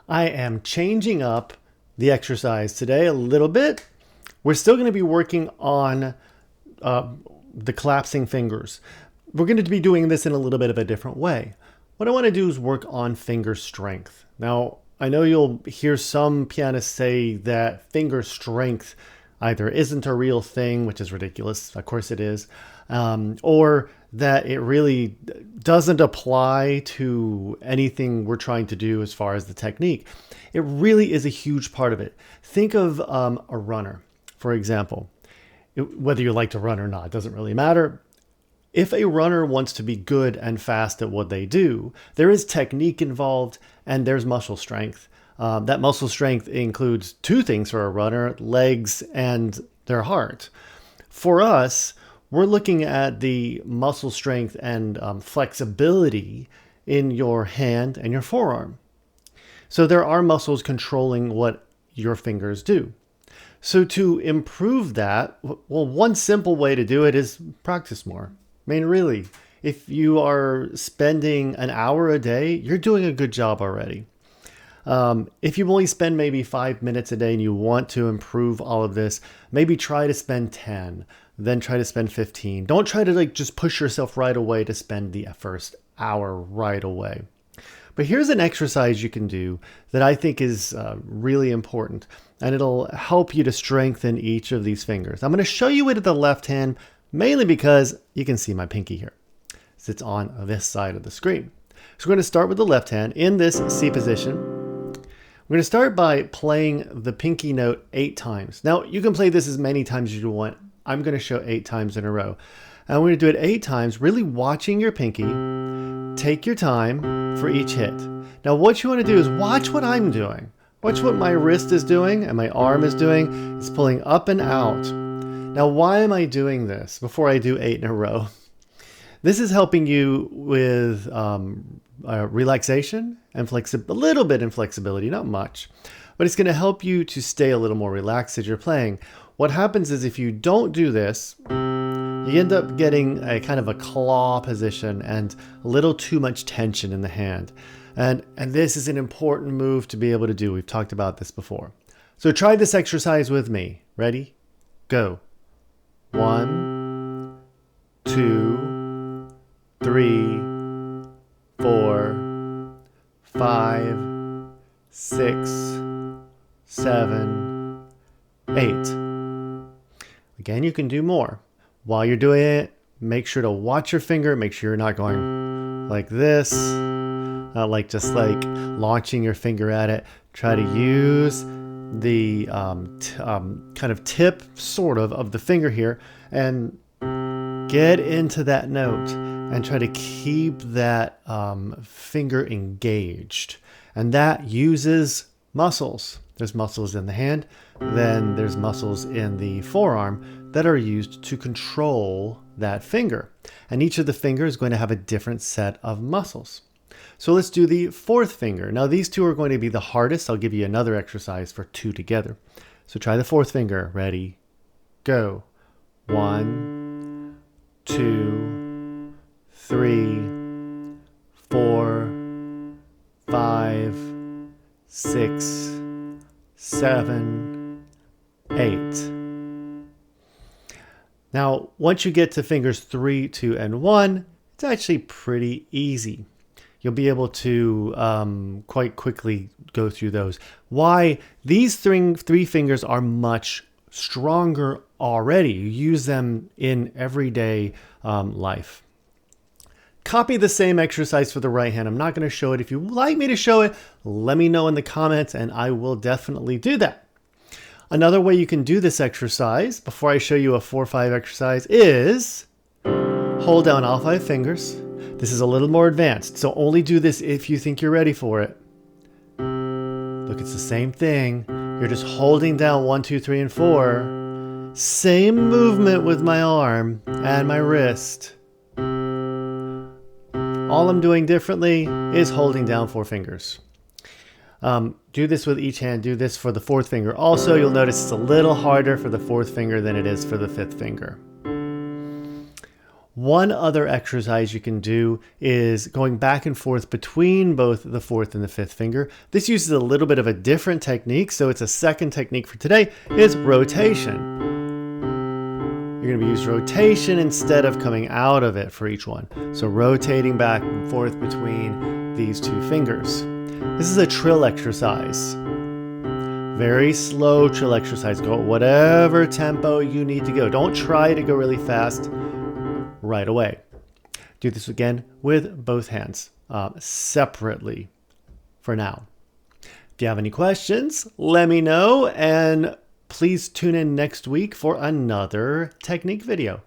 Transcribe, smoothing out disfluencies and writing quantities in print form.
I am changing up the exercise today a little bit. We're still going to be working on uh, the collapsing fingers. We're going to be doing this in a little bit of a different way. What I want to do is work on finger strength. Now, I know you'll hear some pianists say that finger strength either isn't a real thing, which is ridiculous. Of course it is. Or that it really doesn't apply to anything we're trying to do as far as the technique. It really is a huge part of it. Think of a runner, for example. Whether you like to run or not, doesn't really matter. If a runner wants to be good and fast at what they do, there is technique involved and there's muscle strength. That muscle strength includes two things for a runner: legs and their heart. For us, we're looking at the muscle strength and flexibility in your hand and your forearm. So there are muscles controlling what your fingers do. So to improve that, well, one simple way to do it is practice more. I mean, really, if you are spending an hour a day, you're doing a good job already. If you only spend maybe 5 minutes a day and you want to improve all of this, maybe try to spend 10, then try to spend 15. Don't try to just push yourself right away to spend the first hour right away. But here's an exercise you can do that I think is really important, and it'll help you to strengthen each of these fingers. I'm going to show you it at the left hand, mainly because you can see my pinky here. It's on this side of the screen. So we're going to start with the left hand in this C position. We're going to start by playing the pinky note 8 times. Now, you can play this as many times as you want. I'm going to show 8 times in a row. And we're going to do it 8 times, really watching your pinky. Take your time for each hit. Now, what you want to do is watch what I'm doing. Watch what my wrist is doing and my arm is doing. It's pulling up and out. Now, why am I doing this before I do 8 in a row? This is helping you with relaxation and a little bit in flexibility, not much, but it's going to help you to stay a little more relaxed as you're playing. What happens is if you don't do this, you end up getting a kind of a claw position and a little too much tension in the hand. And this is an important move to be able to do. We've talked about this before. So try this exercise with me. Ready? Go. 1, 2, 3, 4, 5, 6, 7, 8. Again, you can do more. While you're doing it, make sure to watch your finger. Make sure you're not going like this, not like just like launching your finger at it. Try to use the kind of tip, sort of the finger here, and get into that note and try to keep that finger engaged. And that uses muscles. There's muscles in the hand, then there's muscles in the forearm that are used to control that finger. And each of the fingers is going to have a different set of muscles. So let's do the 4th finger. Now these two are going to be the hardest. I'll give you another exercise for 2 together. So try the 4th finger. Ready? Go. 1, 2, 3, 4, 5, 6, 7, 8. Now, once you get to fingers 3, 2, and 1, it's actually pretty easy. You'll be able to quite quickly go through those. Why? These three fingers are much stronger already. You use them in everyday life. Copy the same exercise for the right hand. I'm not going to show it. If you'd like me to show it, let me know in the comments and I will definitely do that. Another way you can do this exercise, before I show you a 4-5 exercise, is hold down all 5 fingers. This is a little more advanced, so only do this if you think you're ready for it. Look, it's the same thing. You're just holding down 1, 2, 3, and 4. Same movement with my arm and my wrist. All I'm doing differently is holding down 4 fingers. Do this with each hand. Do this for the 4th finger. Also, you'll notice it's a little harder for the 4th finger than it is for the 5th finger. One other exercise you can do is going back and forth between both the fourth and the fifth finger. This uses a little bit of a different technique, so it's a second technique for today, is rotation. You're going to use rotation instead of coming out of it for each one. So rotating back and forth between these two fingers. This is a trill exercise. Very slow trill exercise. Go at whatever tempo you need to go. Don't try to go really fast right away. Do this again with both hands separately for now. If you have any questions, let me know, and please tune in next week for another technique video.